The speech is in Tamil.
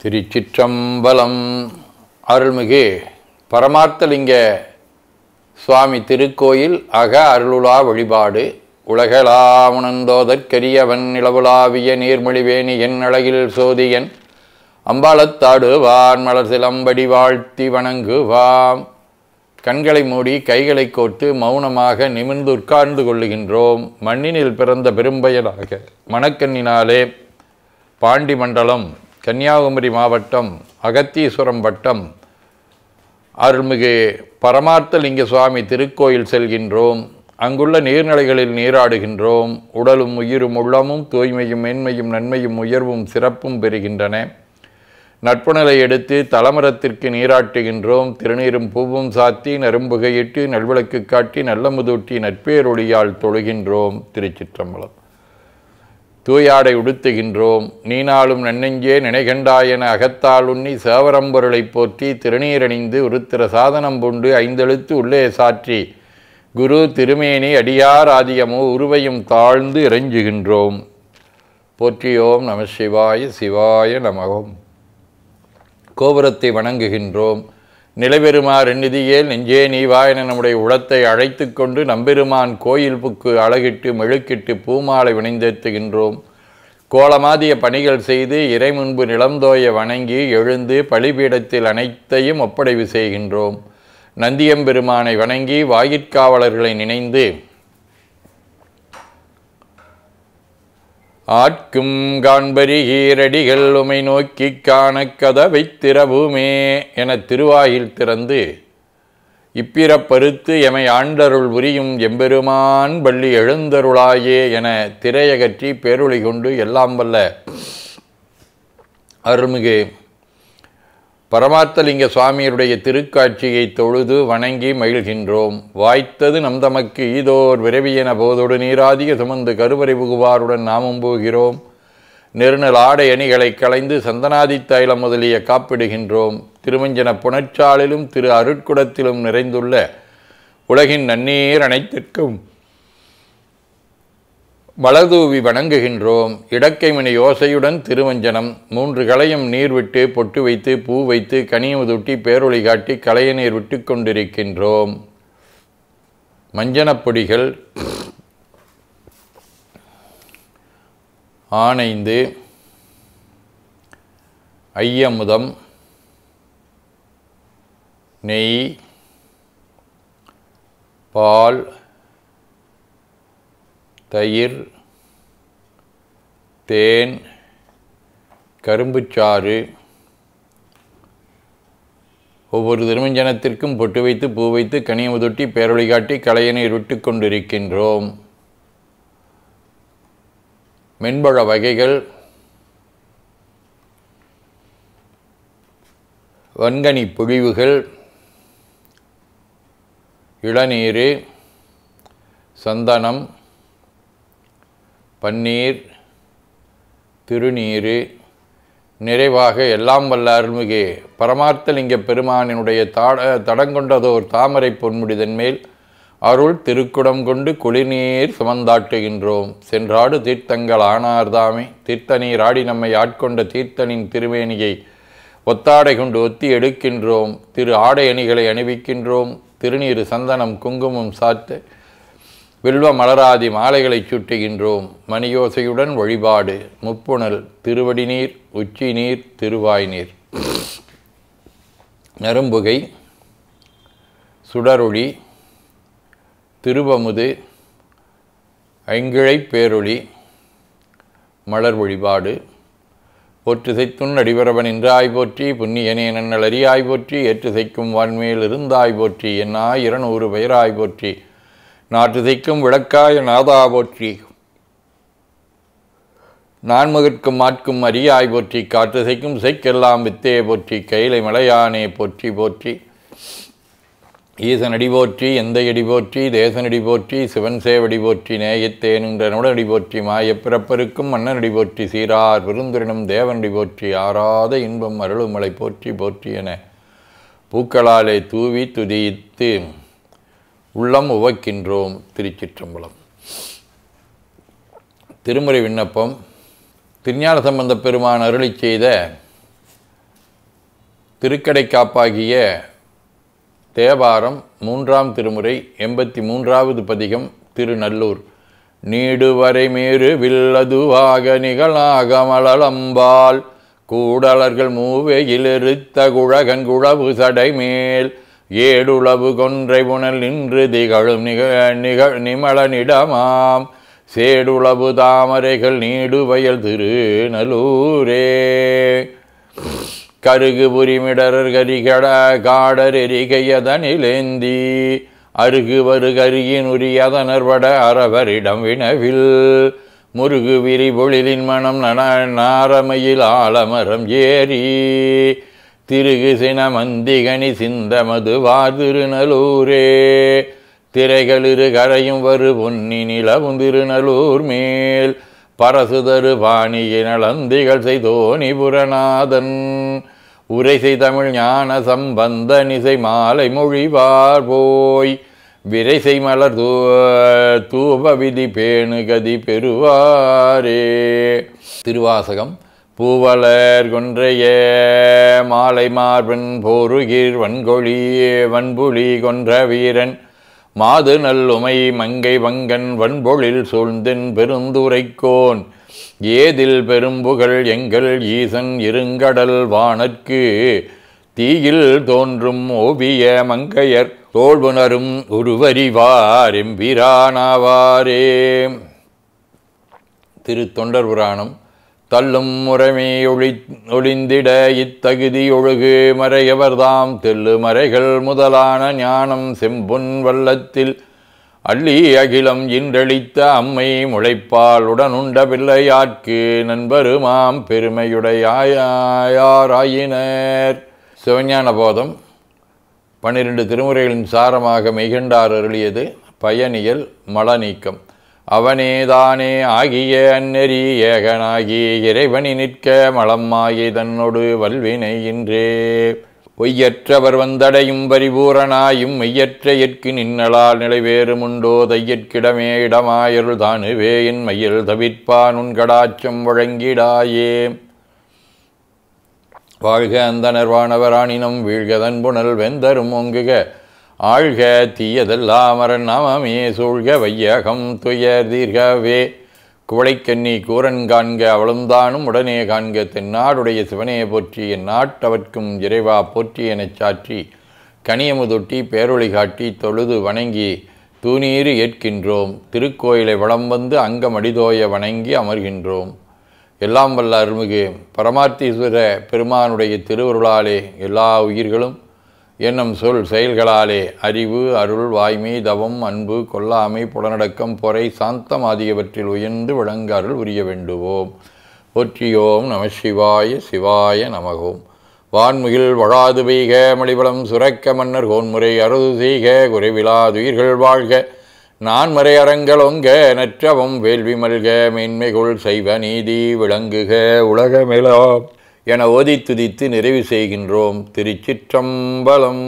திருச்சிற்றம்பலம். அருள்மிகு பரமார்த்தலிங்க சுவாமி திருக்கோயில் அக அருளுலா வழிபாடு. உலகளாமுணந்தோதற்கரியவன் நிலவுலாவிய நீர்மொழிவேணி என் அழகில் சோதியன் அம்பாளத்தாடுவான் மலர் சிலம்படி வாழ்த்தி வணங்குவாம். கண்களை மூடி கைகளை கோர்த்து மௌனமாக நிமிர்ந்து உட்கார்ந்து கொள்ளுகின்றோம். மண்ணினில் பிறந்த பெரும்பயனாக மணக்கண்ணினாலே பாண்டி மண்டலம் கன்னியாகுமரி மாவட்டம் அகத்தீஸ்வரம் வட்டம் அருள்மிகு பரமார்த்தலிங்க சுவாமி திருக்கோயில் செல்கின்றோம். அங்குள்ள நீர்நிலைகளில் நீராடுகின்றோம். உடலும் உயிரும் உள்ளமும் தூய்மையும் மேன்மையும் நன்மையும் உயர்வும் சிறப்பும் பெறுகின்றன. நட்புணலை எடுத்து தலமரத்திற்கு நீராட்டுகின்றோம். திருநீரும் பூவும் சாத்தி நரும்புகையிட்டு நல்விளக்கு காட்டி நல்ல முதூட்டி நட்பேரொழியால் தொழுகின்றோம். திருச்சிற்றம்பலம். தூயாடை உடுத்துகின்றோம். நீனாலும் நன்னெஞ்சே நினைகண்டாயென அகத்தால் உண்ணி சேவரம்பொருளை போற்றி திருநீரணிந்து உருத்திர சாதனம் பூண்டு ஐந்தெழுத்து உள்ளே சாற்றி குரு திருமேனி அடியார் ஆதியமோ உருவையும் தாழ்ந்து இறைஞ்சுகின்றோம். போற்றியோம் நம சிவாய சிவாய நமகம். கோபுரத்தை வணங்குகின்றோம். நிலைபெறுமாறு நிதியேல் நெஞ்சே நீவா என நம்முடைய உளத்தை அழைத்து கொண்டு நம்பெருமான் கோயில் புக்கு அழகிட்டு மெழுக்கிட்டு பூமாலை வினைந்தேத்துகின்றோம். கோலமாதிய பணிகள் செய்து இறை முன்பு நிலந்தோய வணங்கி எழுந்து பலிபீடத்தில் அனைத்தையும் ஒப்படைவு செய்கின்றோம். நந்தியம்பெருமானை வணங்கி வாயிற்காவலர்களை நினைந்து ஆட்கும் காண்பரி ஈரடிகள் உமை நோக்கி காண கதவை திறவுமே என திருவாயில் திறந்து இப்பிறப்பறுத்து எமை ஆண்டருள் உரியும் எம்பெருமான் பள்ளி எழுந்தருளாயே என திரையகற்றி பேருளி கொண்டு எல்லாம் வல்ல அருள்மிகு பரமார்த்தலிங்க சுவாமியருடைய திருக்காட்சியை தொழுது வணங்கி மகிழ்கின்றோம். வாய்த்தது நம் தமக்கு ஈதோர் விரைவியென போதோடு நீராதிக சுமந்து கருவறை புகுவாருடன் நாமும் போகிறோம். நெருநல் ஆடை அணிகளை களைந்து சந்தனாதி தைலம் முதலிய காப்பிடுகின்றோம். திருமஞ்சன புணர்ச்சாலிலும் திரு அருட்குடத்திலும் நிறைந்துள்ள உலகின் நன்னீர் அனைத்திற்கும் மலர்தூவி வணங்குகின்றோம். இடக்கைமணி யோசையுடன் திருவஞ்சனம் 3 களையும் நீர் விட்டு பொட்டு வைத்து பூ வைத்து கனியுதுட்டி பேரொளி காட்டி களைய நீர் விட்டு கொண்டிருக்கின்றோம். மஞ்சனப்பொடிகள் ஆனைந்து ஐயமுதம் நெய் பால் தயிர் தேன் கரும்புச்சாறு ஒவ்வொரு திருமஞ்சனத்திற்கும் பொட்டு வைத்து பூ வைத்து கனியமுதொட்டி பேரொளி காட்டி களையநீர் விட்டு கொண்டிருக்கின்றோம். மென்பழ வகைகள் வன்கனி பொழிவுகள் இளநீர் சந்தனம் பன்னீர் திருநீர் நிறைவாக எல்லாம் வல்ல அருள்மிகு பரமார்த்தலிங்க பெருமானினுடைய தடங்கொண்டதோர் தாமரை பொன்முடிதன் மேல் அருள் திருக்குடம் கொண்டு குளிர்நீர் சுமந்தாட்டுகின்றோம். சென்றாடு தீர்த்தங்கள் ஆனார்தாமே தீர்த்தநீர் ஆடி நம்மை ஆட்கொண்ட தீர்த்தனின் திருமேனியை ஒத்தாடை கொண்டு ஒத்தி எடுக்கின்றோம். திரு ஆடை அணிகளை அணிவிக்கின்றோம். திருநீர் சந்தனம் குங்குமம் சாத்து வில்வ மலராதி மாலைகளை சுட்டுகின்றோம். மணியோசையுடன் வழிபாடு. முப்புணல் திருவடி நீர் உச்சி நீர் திருவாய் நீர் நரும்புகை சுடரொளி திருவமுது ஐங்கிழை பேரொளி மலர் வழிபாடு. போற்றுசைத்துன் அடிவரவன் என்றாய் போற்றி புண்ணியனே நன்னல் அறியாய் போற்றி ஏற்றுசைக்கும் வான்மேல் இருந்தாய் போற்றி என்னாய் 200 பெயராய் போற்றி நாற்றுசைக்கும் விளக்காய நாதா போற்றி நான்முகற்கும் மாட்கும் அரியாய் போற்றி காற்றுசைக்கும் சைக்கெல்லாம் வித்தே போற்றி கைலை மலையானே போற்றி போற்றி ஈசனடி போற்றி எந்தையடி போற்றி தேசனடி போற்றி சிவன் சேவடி போற்றி நேயத்தேனுன்ற நுடனடி போற்றி மாயப்பிறப்பருக்கும் மன்னனடி போற்றி சீரார் விருந்திரனும் தேவனடி போற்றி ஆறாத இன்பம் அருளுமலை போற்றி போற்றி என பூக்களாலே தூவி துதித்து உள்ளம் உவக்கின்றோம். திருச்சிற்றம்பலம். திருமுறை விண்ணப்பம். திருஞான சம்பந்த பெருமான் அருளி செய்த திருக்கடைக்காப்பாகிய தேவாரம் 3ஆம் திருமுறை 83வது பதிகம் திருநல்லூர். நீடுவரை மேறு வில்லதுவாக நிகழாக மலளம்பால் கூடலர்கள் மூவையிலிருத்த குழகன் குழவு சடைமேல் ஏடுளவு கொன்றை புனல் நின்று திகழும் நிமலனிடமாம் சேடுளவு தாமரைகள் நீடுவயல் திருநல்லூரே. கருகு புரிமிடரர் கரிகட காடர் எரிகையதனிலேந்தி அருகு வரு கரியின் உரியதனர்வட அரவரிடம் வினவில் முருகு விரி பொழிலின் மனம் நாரமையில் ஆலமரம் ஏறி திருகு சின மந்திகனி சிந்த மதுவார் திருநல்லூரே. திரைகளிரு கரையும் வரு பொன்னி நிலவும் திருநல்லூர் மேல் பரசுதரு பாணிய நலந்திகள் செய்தோனி புரநாதன் உரைசை தமிழ் ஞான சம்பந்த நிசை மாலை மொழிவார் போய் விரைசை மலர் தூப விதி பேணு கதி பெறுவாரே. திருவாசகம். பூவலர் கொன்றைய மாலை மார்பன் போருகிர் வன்கொழி வன்புலி கொன்ற வீரன் மாது நல்லுமை மங்கை வங்கன் வன்பொழில் சூழ்ந்தென் பெருந்துரைக்கோன் ஏதில் பெரும்புகள் எங்கள் ஈசன் இருங்கடல் வானற்கு தீயில் தோன்றும் ஓவிய மங்கையர் தோழ்வுணரும் உருவறிவார் எம்பிரானாவாரே. திருத்தொண்டர் புராணம். தள்ளும் முறைமை ஒளிந்திட இத்தகுதி ஒழுகு மறையவர்தாம் தெல்லு மறைகள் முதலான ஞானம் செம்பொன் வள்ளத்தில் அள்ளி அகிலம் இன்றளித்த அம்மை முளைப்பால் உடனுண்ட பிள்ளையாட்கு நண்பருமாம் பெருமையுடையாராயினர். சிவஞான போதம் 12 திருமுறைகளின் சாரமாக மெய்கண்டார் அருளியது பயனியல் மலநீக்கம். அவனேதானே ஆகிய அந்நெறி ஏகனாகி இறைவனி நிற்க மலம்மாயை தன்னொடு வல்வினை இன்றே ஒய்யற்றவர் வந்தடையும் பரிபூரணாயும் மெய்யற்ற எற்கு நின்னலால் நிலைவேறுமுண்டோ தையற்கிடமே இடமாயருள் தானுவே என் மையில் தவிர்ப்பான் உன் கடாச்சம் வழங்கிடாயே. வாழ்க அந்தனர் வானவராணினம் வீழ்க தன்புணல் வெந்தரும் ஒங்குக ஆழ்க தீயதெல்லாமரன் நாமமே சூழ்க வையகம் துயர் தீர்கவே. குவளைக்கண்ணி கூரன் காண்க அவளும்தானும் உடனே காண்க தென்னாடுடைய சிவனே போற்றி என் நாட்டவர்க்கும் இறைவா போற்றி எனச் சாற்றி கனியமுதொட்டி பேரொளி காட்டி தொழுது வணங்கி தூநீறு ஏற்கின்றோம். திருக்கோயிலை வலம் வந்து அங்கமடிதோய வணங்கி அமர்கின்றோம். எல்லாம் வல்ல அருள்மிகு பரமார்த்தீஸ்வர பெருமானுடைய திருவருளாலே எல்லா உயிர்களும் என்னும் சொல் செயல்களாலே அறிவு அருள் வாய்மை தவம் அன்பு கொல்லாமை புலனடக்கம் பொறை சாந்தம் ஆகியவற்றில் உயர்ந்து விளங்க அருள் உரிய வேண்டுவோம். போற்றியோம் நம சிவாய சிவாய நமகோம். வான்முகில் வழாது பெய்க மலிவளம் சுரக்க மன்னர் கோன்முறை அறுது செய்க குறைவிலாதுயிர்கள் வாழ்க நான்மறை அறங்களொங்க நற்றவம் வேள்வி மல்க மேன்மைகுள் செய்வ நீதி விளங்குக உலகமெலாம் என ஓதி துதித்து நிறைவு செய்கின்றோம். திருச்சிற்றம்பலம்.